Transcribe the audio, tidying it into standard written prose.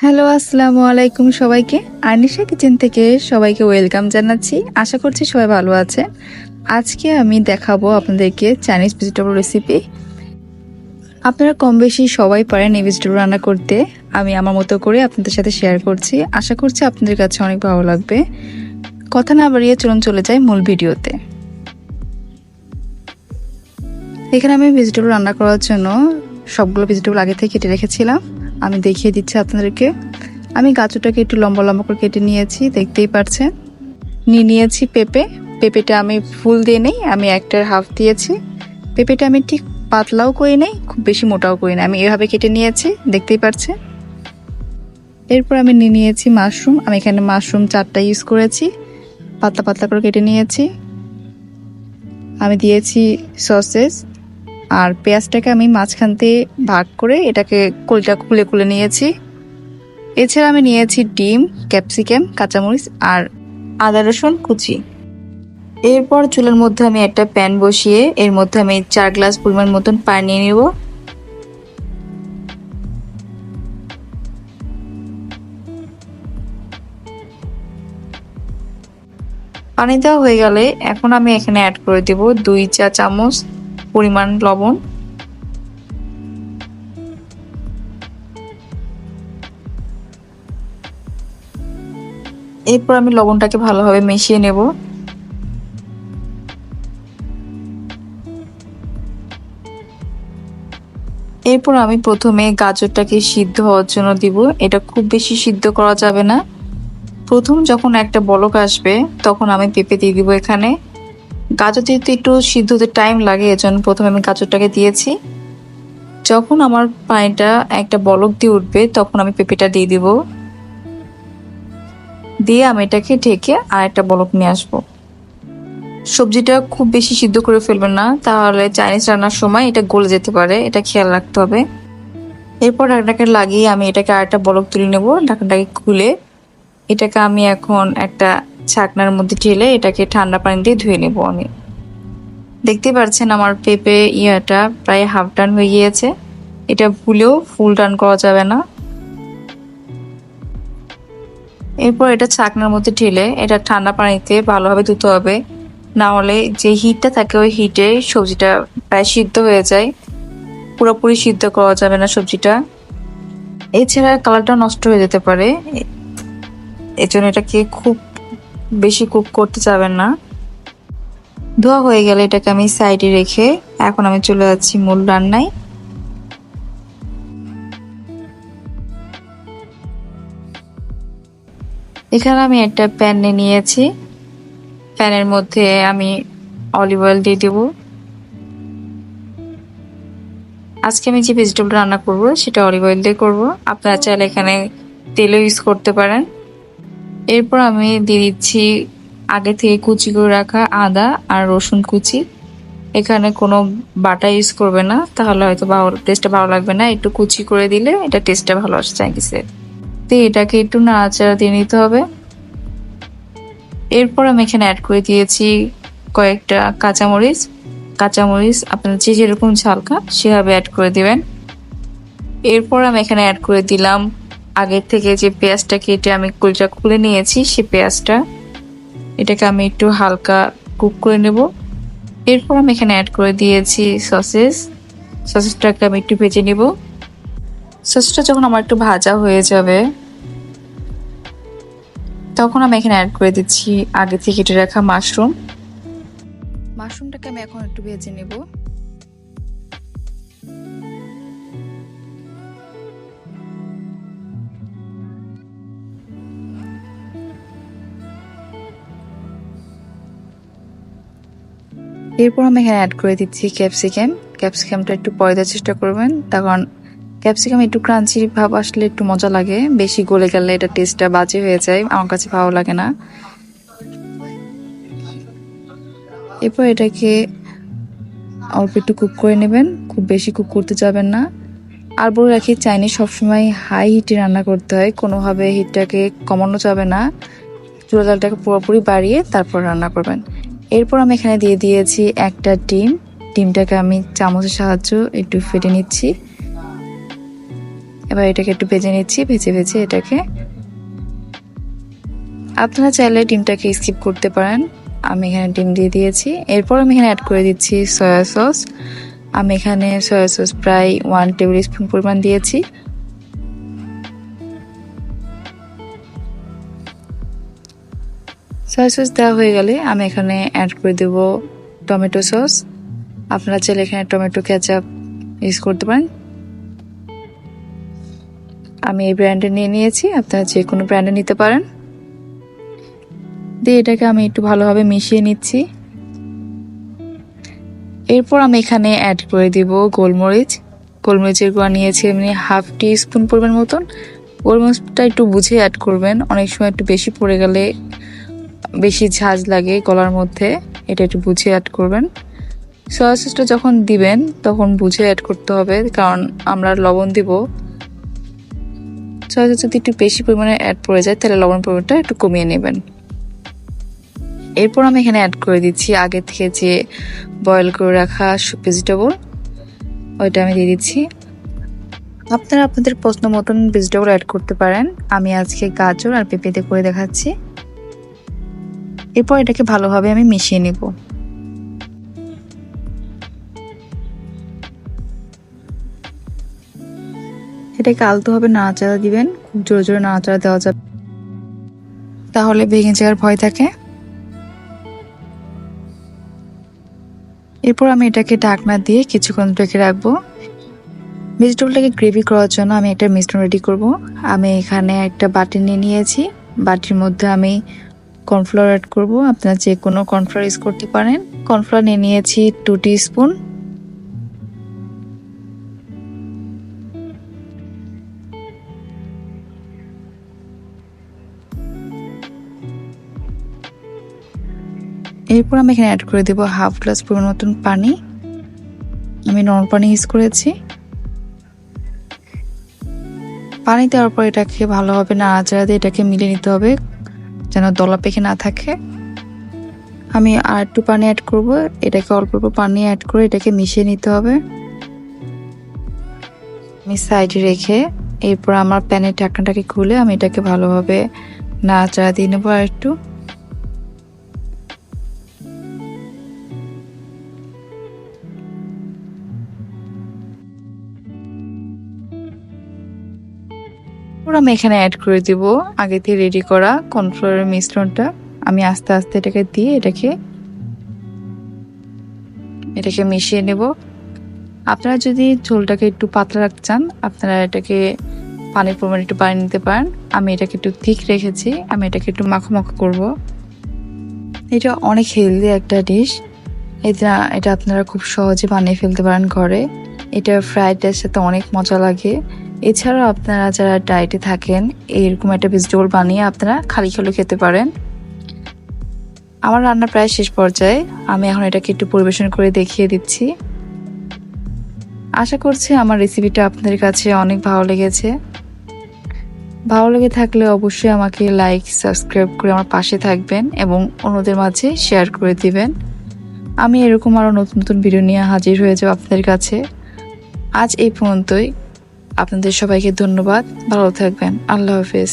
Hello, আসসালামু আলাইকুম সবাইকে। আনিশা কিচেন থেকে সবাইকে ওয়েলকাম জানাচ্ছি। আশা করছি সবাই ভালো আছেন। আজকে আমি দেখাবো আপনাদেরকে চাইনিজ ভেজিটেবল রেসিপি। আপনারা কম বেশি সবাই পারেন এই ভেজিটেবল রান্না করতে। আমি আমার মতো করে আপনাদের সাথে শেয়ার করছি। আশা করছি আপনাদের কাছে অনেক ভালো লাগবে। কথা না বাড়িয়ে চলে যাই মূল ভিডিওতে। এখানে আমি ভেজিটেবল রান্না করার জন্য সবগুলো ভেজিটেবল আগে থেকে কেটে রেখেছিলাম। আমি দেখিয়ে দিচ্ছি আপনাদেরকে। আমি গাজরটাকে একটু লম্বা লম্বা করে কেটে নিয়েছি, দেখতেই পাচ্ছেন। নিয়েছি পেঁপেটা আমি ফুল দিয়ে নেই, আমি 1.5 দিয়েছি। পেঁপেটা আমি ঠিক পাতলাও করে নেই, খুব বেশি মোটাও করে নেই, আমি এভাবে কেটে নিয়েছি, দেখতেই পাচ্ছেন। এরপর আমি নিয়েছি মাশরুম। আমি এখানে মাশরুম 4টা ইউজ করেছি, পাতলা পাতলা করে কেটে নিয়েছি। আমি দিয়েছি সসেস, আর পেঁয়াজটাকে আমি মাঝখান দিয়ে ভাগ করে এটাকে কলিটা খুলে নিয়েছি। এছাড়া আমি নিয়েছি ডিম, ক্যাপসিকাম, কাঁচামরিচ আর আদা রসুন কুচি। এরপর চুলার মধ্যে আমি একটা প্যান বসিয়ে এর মধ্যে আমি 4 গ্লাস পরিমাণ মতন পানি নিয়ে নেব। পানি দেওয়া হয়ে গেলে এখন আমি এখানে অ্যাড করে দেব 2 চা চামচ পরিমাণ লবণ। এরপর আমি লবণটাকে ভালোভাবে মিশিয়ে নেব। এরপর আমি প্রথমে গাজরটাকে সিদ্ধ হওয়ার জন্য দিব। এটা খুব বেশি সিদ্ধ করা যাবে না। প্রথম যখন একটা বলক আসবে তখন আমি পেঁপে দিয়ে দিব। এখানে গাজর যেহেতু একটু সিদ্ধ হতে টাইম লাগে, এজন্য প্রথমে আমি গাজরটাকে দিয়েছি। যখন আমার পানিটা একটা বলক দিয়ে উঠবে তখন আমি পেঁপেটা দিয়ে দিব। দিয়ে আমি এটাকে ঢেকে আর একটা বলক নিয়ে আসবো। সবজিটা খুব বেশি সিদ্ধ করে ফেলবেন না, তাহলে চাইনিজ রান্নার সময় এটা গলে যেতে পারে, এটা খেয়াল রাখতে হবে। এরপর ঢাকনাটাকে লাগিয়ে আমি এটাকে আরেকটা বলক তুলে নেব। ঢাকনাটাকে খুলে এটাকে আমি এখন একটা ছাকনার মধ্যে ঢেলে এটাকে ঠান্ডা পানি দিয়ে ধুয়ে নেব। আমি দেখতে পাচ্ছেন আমার পেঁপে প্রায় হাফ ডান হয়ে গিয়েছে। এটা ভুলেও ফুল ডান করা যাবে না। এরপর এটা ছাকনার মধ্যে ঢেলে এটা ঠান্ডা পানিতে ভালোভাবে ধুতে হবে, না হলে যে হিটটা থাকে ওই হিটে সবজিটা প্রায় সিদ্ধ হয়ে যায়, পুরোপুরি সিদ্ধ করা যাবে না সবজিটা। এছাড়া কালারটা নষ্ট হয়ে যেতে পারে, এজন্য এটাকে খুব বেশি কুক করতে যাবেন না। ধোয়া হয়ে গেলে এটাকে আমি সাইডে রেখে এখন আমি চলে যাচ্ছি মূল রান্নায়। এখানে আমি একটা প্যান নিয়েছি। প্যানের মধ্যে আমি অলিভ অয়েল দিয়ে দেব। আজকে আমি যে ভেজিটেবল রান্না করব সেটা অলিভ অয়েল দিয়ে করব, আপনারা চাইলে এখানে তেলও ইউজ করতে পারেন। এরপর আমি দিয়ে দিচ্ছি আগে থেকে কুচি করে রাখা আদা আর রসুন কুচি। এখানে কোনো বাটা ইউজ করবে না, তাহলে হয়তো টেস্টটা ভালো লাগবে না। একটু কুচি করে দিলে এটা টেস্টটা ভালো আসে চাইনিজের। তো এটাকে একটু নাড়াচাড়া দিয়ে নিতে হবে। এরপর আমি এখানে অ্যাড করে দিয়েছি কয়েকটা কাঁচামরিচ আপনার যে যেরকম ঝাল খান সেভাবে অ্যাড করে দিবেন। এরপর আমি এখানে অ্যাড করে দিলাম আগের থেকে যে পেঁয়াজটা কেটে আমি কুলটা খুলে নিয়েছি সেই পেঁয়াজটা। এটাকে আমি একটু হালকা কুক করে নেব। এরপর আমি এখানে অ্যাড করে দিয়েছি সসেসটাকে আমি একটু ভেজে নেব। সসটা যখন আমার একটু ভাজা হয়ে যাবে তখন আমি এখানে অ্যাড করে দিচ্ছি আগে থেকে কেটে রাখা মাশরুমটাকে আমি এখন একটু ভেজে নেব। এরপর আমি এখানে অ্যাড করে দিচ্ছি ক্যাপসিকামটা একটু পরে দেওয়ার চেষ্টা করবেন, কারণ ক্যাপসিকাম একটু ক্রাঞ্চি ভাব আসলে একটু মজা লাগে, বেশি গলে গেলে এটা টেস্টটা বাজে হয়ে যায়, আমার কাছে ভালো লাগে না। এরপর এটাকে অল্প একটু কুক করে নেবেন, খুব বেশি কুক করতে যাবেন না। আর বলে রাখি, চাইনিজ সবসময় হাই হিটে রান্না করতে হয়, কোনোভাবে হিটটাকে কমানো যাবে না। চুলা জালটাকে পুরোপুরি বাড়িয়ে তারপর রান্না করবেন। এরপর আমি এখানে দিয়ে দিয়েছি একটা ডিমটাকে আমি চামচের সাহায্যে একটু ফেটে নিচ্ছি। এবার এটাকে একটু ভেজে নিচ্ছি, ভেজে ভেজে এটাকে। আপনারা চাইলে ডিমটাকে স্কিপ করতে পারেন। আমি এখানে ডিম দিয়ে দিয়েছি। এরপর আমি এখানে অ্যাড করে দিচ্ছি সয়া সস। আমি এখানে সয়া সস প্রায় 1 টেবিল স্পুন পরিমাণ দিয়েছি। সয়া সস দেওয়া হয়ে গেলে আমি এখানে অ্যাড করে দেব টমেটো সস। আপনারা চাইলে এখানে টমেটো কেচাপ ইউজ করতে পারেন। আমি এই ব্র্যান্ডে নিয়ে নিয়েছি, আপনারা যে কোনো ব্র্যান্ডে নিতে পারেন। দিয়ে এটাকে আমি একটু ভালোভাবে মিশিয়ে নিচ্ছি। এরপর আমি এখানে অ্যাড করে দিব গোলমরিচের গুঁড়া নিয়েছি আমি 1/2 টিস্পুন পরিমাণ মতন। গোলমরিচটা একটু বুঝে অ্যাড করবেন, অনেক সময় একটু বেশি পড়ে গেলে বেশি ঝাঁজ লাগে গলার মধ্যে, এটা একটু বুঝে অ্যাড করবেন। সয়া সসটা যখন দিবেন তখন বুঝে অ্যাড করতে হবে, কারণ আমরা লবণ দিব। সয়া সস যদি একটু বেশি পরিমাণে অ্যাড পড়ে যায় তাহলে লবণ পরিমাণটা একটু কমিয়ে নেবেন। এরপর আমি এখানে অ্যাড করে দিচ্ছি আগে থেকে যে বয়েল করে রাখা ভেজিটেবল, ওইটা আমি দিয়ে দিচ্ছি। আপনারা আপনাদের পছন্দ মতন ভেজিটেবল অ্যাড করতে পারেন। আমি আজকে গাজর আর পেঁপেতে করে দেখাচ্ছি। এরপর এটাকে ভালোভাবে আমি মিশিয়ে নিব। এটাকে আলতোভাবে নাড়াচাড়া দিবেন, খুব জোরে জোরে নাড়াচাড়া দেওয়া যাবে, তাহলে ভেঙে যাওয়ার ভয় থাকে। এরপর আমি এটাকে ঢাকনা দিয়ে কিছুক্ষণ রেখে রাখবো। ভেজিটেবলটাকে গ্রেভি করার জন্য আমি একটা মিশ্রণ রেডি করব। আমি এখানে একটা বাটি নিয়ে নিয়েছি, বাটির মধ্যে আমি কর্নফ্লাওয়ার অ্যাড করব। আপনারা যে কোনো কর্নফ্লাওয়ার ইউজ করতে পারেন। কর্নফ্লাওয়ার নিয়ে নিয়েছি 2 টিস্পুন। এরপর আমি এখানে অ্যাড করে দেব 1/2 গ্লাস পরিমাণ মতন পানি। আমি নরম পানি ইউজ করেছি। পানি দেওয়ার পর এটাকে ভালোভাবে নাড়াচাড়া দিয়ে এটাকে মিলিয়ে নিতে হবে, যেন দলা পেকে না থাকে। আমি আর একটু পানি অ্যাড করব, এটাকে অল্প অল্প পানি অ্যাড করে এটাকে মিশিয়ে নিতে হবে। আমি সাইডে রেখে এরপর আমার প্যানের ঢাকনাটাকে খুলে আমি এটাকে ভালোভাবে নাড়াচাড়া দিয়ে নেবো আর একটু। আমি এখানে অ্যাড করে দিব আগে থেকে রেডি করা কর্নফ্লাওয়ারের মিশ্রণটা। আমি আস্তে আস্তে এটাকে দিয়ে এটাকে মিশিয়ে নেব। আপনারা যদি ঝোলটাকে একটু পাতলা রাখতে চান আপনারা এটাকে পানির পরিমাণ একটু বাড়িয়ে নিতে পারেন। আমি এটাকে একটু থিক রেখেছি, আমি এটাকে একটু মাখো মাখো করব। এটা অনেক হেলদি একটা ডিশ, এটা আপনারা খুব সহজে বানিয়ে ফেলতে পারেন ঘরে। এটা ফ্রাইড রাইসের সাথে অনেক মজা লাগে। এছাড়াও আপনারা যারা ডায়েটে থাকেন এরকম একটা ভেজিটেবল বানিয়ে আপনারা খালি খালি খেতে পারেন। আমার রান্না প্রায় শেষ পর্যায়ে, আমি এখন এটাকে একটু পরিবেশন করে দেখিয়ে দিচ্ছি। আশা করছি আমার রেসিপিটা আপনাদের কাছে অনেক ভালো লেগেছে। ভালো লেগে থাকলে অবশ্যই আমাকে লাইক সাবস্ক্রাইব করে আমার পাশে থাকবেন এবং অন্যদের মাঝে শেয়ার করে দিবেন। আমি এরকম আরো নতুন নতুন ভিডিও নিয়ে হাজির হয়ে যাব আপনাদের কাছে। আজ এই পর্যন্তই। আপনাদের সবাইকে ধন্যবাদ, ভালো থাকবেন, আল্লাহ হাফেজ।